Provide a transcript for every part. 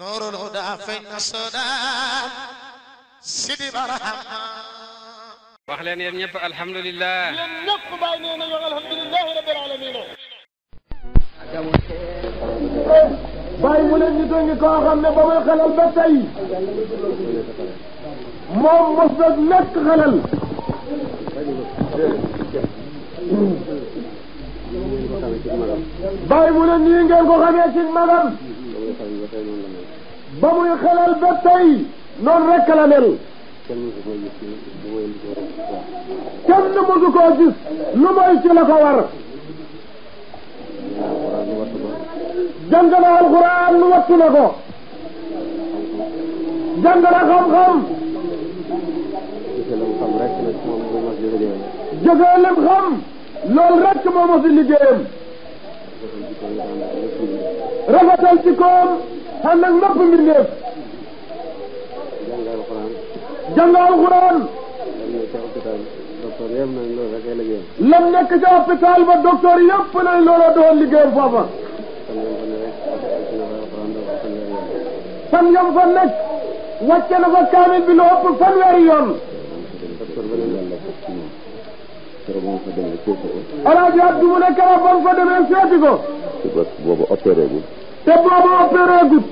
نور الهدى فين السودان سيدي برهما wax leen yéen ñëpp alhamdulilah. yéen ñëpp bàyyi nee na yow alhamdulilah rabbil alamin. bàyyi mu ne ñu doon koo xam ne ba muy xelal ba tey moom mos na nekk xelal. bàyyi mu ne nii ngeen ko xamee ci magam ba muy xelal ba tey noonu rek la mel. kenn mësu koo gis lu mooy ci la ko war. jàng na alxuraan wattu na ko. jàng na xam-xam. jëfee lim xam loolu rek moo ma fi liggéeyam. rafetal ci koom xam nag nëpp mbindeef. jàng alxuraan. lam nekk ca hôpital ba docteur yëpp nañ loola doon liggéeyam foofa. fan yam fa nekk wàcce na fa kaamil bi lu ëpp fanweeri yoon. Alaaji Abdu mu ne keroog ba mu fa demee seeti ko. boobu opéré gu. te boobu opéré gut.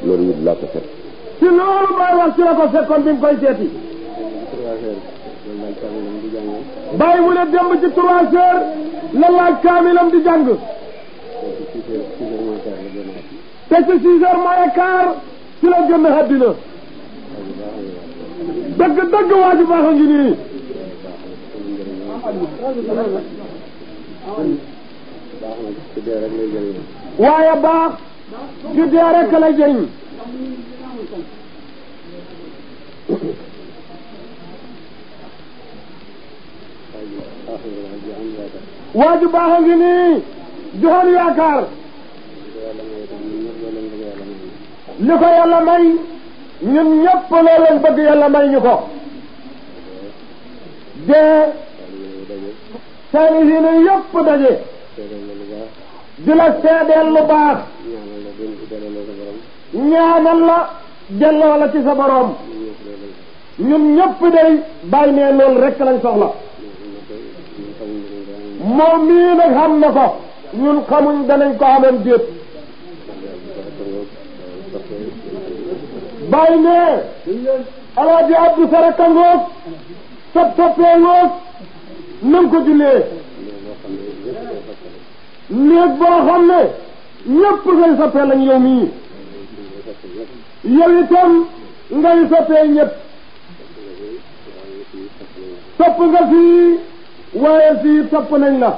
loolu it laa ko fekk. ci loolu mooy wax ci la ko fekkoon bi mu koy seeti. bàyyi mu ne démb ci 3 heures la laaj kaamilam di jàng. te ci 6 heures moins quart ci la génn àddina. dëgg waa ji baax a ngi nii. waaye baax ci dee rek la jëriñ. waa ji baax a ngi nii joxoon yaakaar. li ko yàlla may ñun ñëpp loo leen bëgg yàlla may ñu ko. dee seeni hiine yëpp daje di la seedeel lu baax ñaanal la delloo la ci sa boroom. ñun ñëpp day bàyyi ne loolu rek lañ soxla. moom mii nag xam na ko ñun xamuñ danañ ko amoon déet. bàyyi ne Alaaji Abdu Saraka ngoog soppee ngoog nang ko jullee néeg boo xam ne ñëpp ngay soppee lañ yow mii. yow itam ngay soppee ñëpp. topp nga fii waaye fii topp nañ la.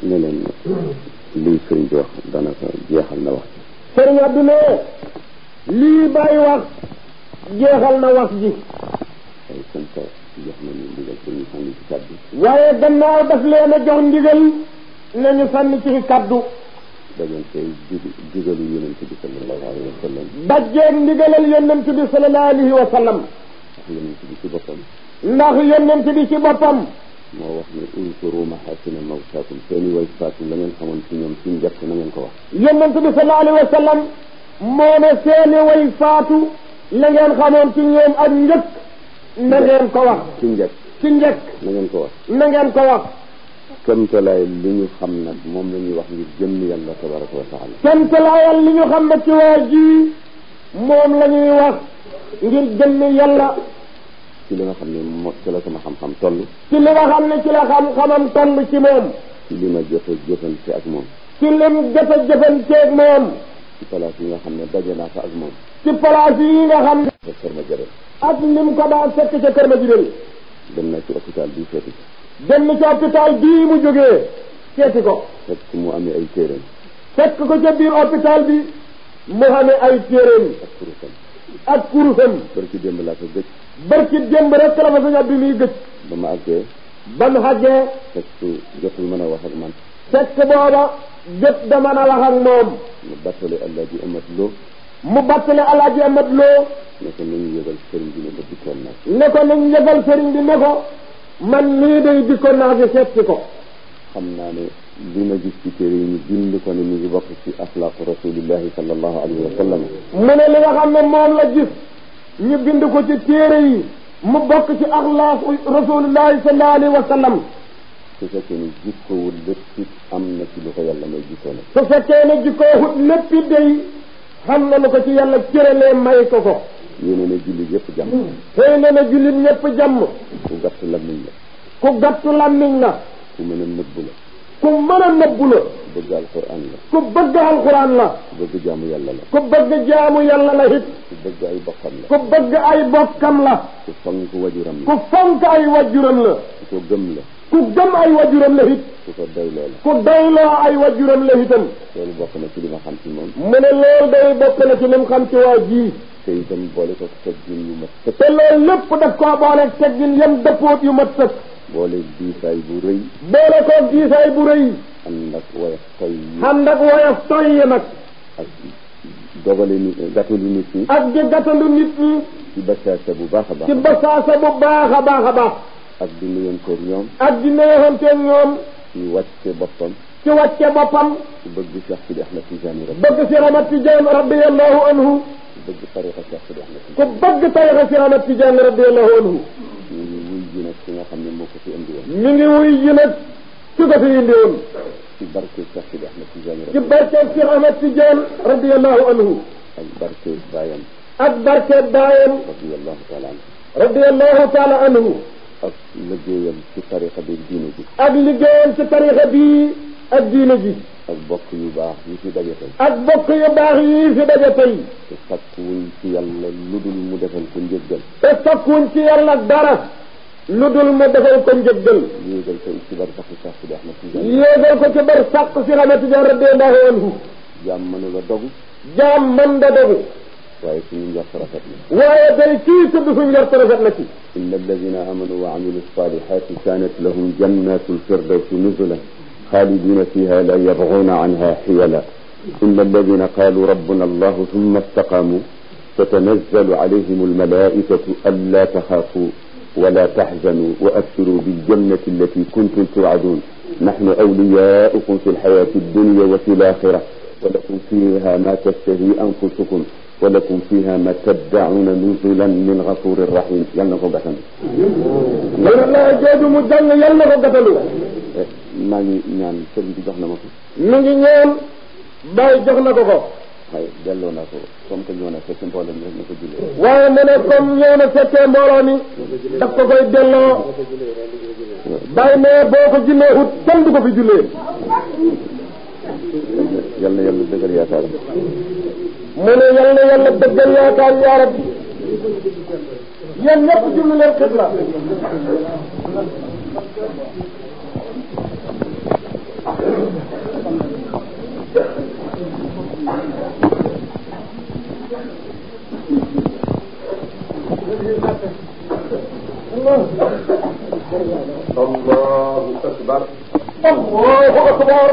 ne leen lii sëriñ bi wax daanaka jeexal na wax ji. sëriñ Abdu ne lii bàyyi wax jeexal na wax ji. ay sant jox nañu ndigal pour ñu sànni ci kàddu. waaye gannaaw daf leen a jox ndigal nañu sànni ci kàddu. dajante ndigalu yonent bi sallallahu alayhi wa sallam. dajjeeg ndigalal yonent bi sallallahu alayhi wa sallam. ndax yonent bi ci boppam. ndax yonent bi ci boppam. moo wax ne unsuru mahasina mawtaakum seeni way faatu la ngeen xamoon ci ñoom ci njëkk na ngeen ko wax. yonent bi sallallahu alayhi wa sallam moo ne seeni way faatu la ngeen xamoon ci ñoom ak njëkk na ngeen ko wax. ci njëkk na ngeen ko wax. na ngeen ko wax. kemtalaay li ñu xam nag moom la ñuy wax ngir jëmm yàlla tabaraka wa taala. kemtalaayal li ñu xam nag ci waa ji moom la ñuy wax ngir jëmm yàlla. ci li nga xam ne moo ci la sama xam-xam toll. ci li nga xam ne ci la xam-xamam toll ci moom. ci li ma jot a jëfante ak moom. ci lim jot a jëfante ak moom. ci place yi nga xam ne daje naa fa ak moom. ci place yi nga xam ne. ca Kër Madiabel. ak lim ko daa fekk ca Kër Madiabel. dem na ci hôpital bii seeti ko. dem na ci hôpital bii mu jógee seeti ko. fekk mu amee ay téeréem. fekk ko ca biir hôpital bi mu amee ay téeréem. ak kurusam. barki démb laa ko gëj. barki démb rek la fa Sëñ Abdu muy gëj. ba ma àggee. ba mu àggee. fekk jotul mën a wax ak man. fekk booba jot da mën a wax ak moom. mu battale Alaaji Amat Lo. mu battale Alaaji Amat Lo. ne ko nañu yëgal sëriñ bi ne ko dikkoon nag. ne ko nañu yëgal sëriñ bi ne ko man nii day dikkoon naa fi seet si ko. xam naa ne li ma gis ci téere yi ñu bind ko ne mi ngi bokk ci axlaaqu rasulillahi sallallahu alayhi wa sallam. mu ne li nga xam ne moom la gis ñu bind ko ci téere yi mu bokk ci axlaaqu rasulillahi sallallahu alayhi wa sallam. su fekkee ne jikkoowul lépp it am na ci lu ko yàlla may jikkoo nag. su fekkee ne jikkoowul lépp it day xam na lu ko ci yàlla cëralee may ko ko. yéene na jullit yëpp jàmm. xëy na jullit ñëpp jàmm. ku gàtt lammiñ la. ku gàtt lammiñ la. ku mën a nëbbu la. ku mën a nëbbu la. ku bëgg alquran la. ku bëgg alquran la. ku bëgg jaamu yàlla la. ku bëgg jaamu yàlla la it. ku bëgg ay bokkam la. ku bëgg ay bokkam la. ku fonk wajuram la. ku fonk ay wajuram la. ku ko gëm la. ku gëm ay wajuram la it. ku ko doyloo la. ku doyloo ay wajuram la itam. loolu bokk na ci li ma xam ci moom. mu ne loolu day bokk na ci lim xam ci waa ji. te itam boole ko teggin yu mat sëkk. te loolu lépp daf koo boole teggin yam dëppoot yu mat sëkk. boole diisaay bu rëy. boole ko diisaay bu rëy. ànd ak woyof toy yi. ànd ak woyof toy yi nag. ak dogale nit gàttalu nit ñi. ak di gàttalu nit ñi. ci basaasa bu baax a baax. ci basaasa bu baax a baax a baax. ak di nuyoonteeg ñoom. ak di nuyoonteeg ñoom. ci wàcce boppam. ci wàcce boppam. ku bëgg Cheikh Sidi Ahmed Tidiane rek. bëgg Cheikh Ahmed Tidiane radiyallahu anhu. ku bëgg tariqa Cheikh Sidi Ahmed ku bëgg tariqa Cheikh Ahmed Tidiane radiyallahu anhu. mi ngi wuy ji nag ki nga xam ne moo ko fi indi woon. mi ngi wuy ji nag ki ko fi indi woon. ci barke Cheikh Sidi Ahmed Tidiane rek. ci barke Cheikh Ahmed Tidiane radiyallahu anhu. ak barke baayam. ak barke baayam. radiyallahu taala anhu. radiyallahu taala anhu. ak liggéeyam ci tariqa bi diine ji. ak liggéeyam ci tariqa bi ak diine ji. ak bokk yu baax yi fi daje tey. ak bokk yu baax yi fi daje tey. te sakkuwuñ ci yàlla lu dul mu defal ko njëggal. te sakkuwuñ ci yàlla dara lu dul mu defal ko njëggal. yéegal ko ci bar sax Cheikh Sidi Ahmed Tidiane. yéegal ko ci bar sax Cheikh Ahmed Tidiane radiyallahu anhu. jaam mënu la dogu. jaam mën da dogu. waaye suñu njort rafet na. waaye day kii tudd suñu njort rafet na ci. inna alladina amanu wa amilu salihati kanat lahum jannatu lfirdawsi nuzula خالدين فيها لا يبغون عنها حيلا إن الذين قالوا ربنا الله ثم استقاموا تتنزل عليهم الملائكة ألا تخافوا ولا تحزنوا وأبشروا بالجنة التي كنتم توعدون نحن أولياؤكم في الحياة الدنيا وفي الآخرة ولكم فيها ما تشتهي أنفسكم ولكم فيها ما تدعون نزلا من غفور رحيم يلا نكو غتال لا جادو مو جان يلا نكو غتالو maa ngi ñaan sëriñ bi jox na ma ko. mi ngi ñaan bàyyi jox na ko ko. waaye delloo naa ko comme que ñëw na fekk mbooloo mi rek na ko jullee. waaye mu ne comme ñëw na fekkee mbooloo mi daf ko koy delloo. bàyyi ne boo ko jullee ut kenn du ko fi jullee. yal na yàlla dëggal yaakaaram. mu ne yal na yàlla dëggal yaakaar yaa rabbi. yéen ñëpp jublu leen xibla. Allahu akbar. Allahu akbar.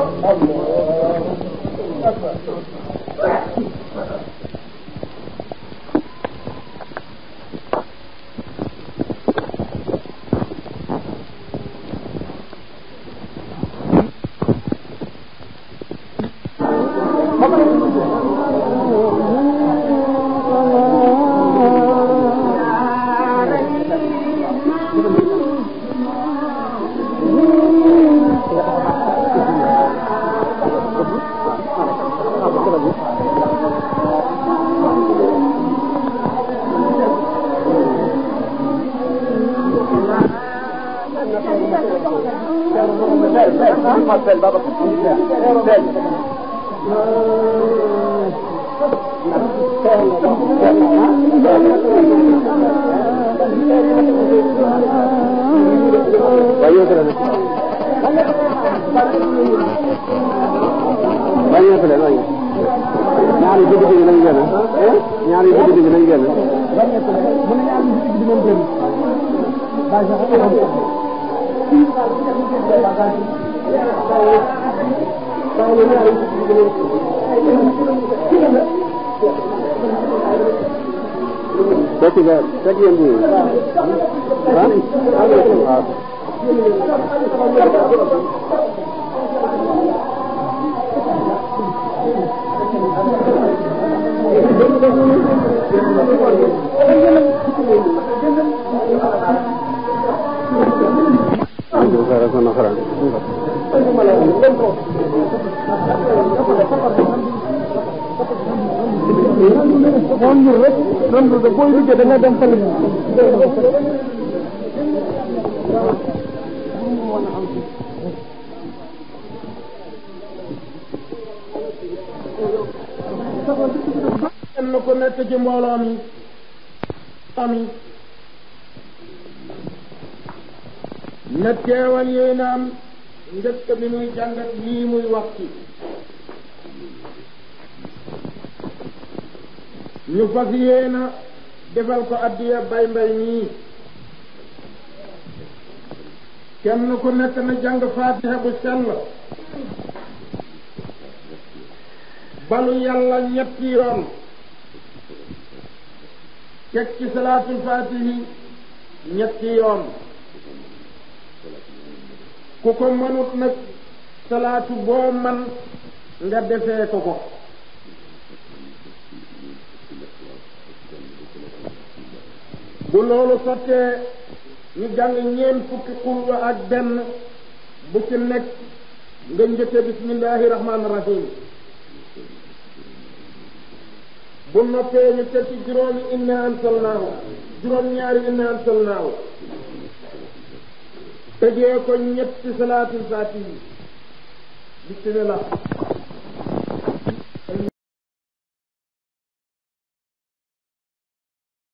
moom ñu rek noonu la booy liggéey da nga dem fële kenn ku nekk ci mbooloo mi na teewal yéenaam njëkk bi muy jàngat lii muy wax ci ñu fas yéena defal ko addiya bay mbay nii kenn ku nekk na jàng faatiha bu sell balu yàlla ñetti yoon teg ci salaatul faatihi ñetti yoon ku ko mënut nag salaatu boo man nga defee ko ko bu loolu sottee ñu jàng ñeent fukki xulwa ak benn bu ci nekk nga njëkke bismillahi rahmaani rahim bu noppee ñu teg ci juróomi inna ansalnaahu juróom-ñaari inna ansalnaahu tëjee ko ñetti salaatul faatihi bismillah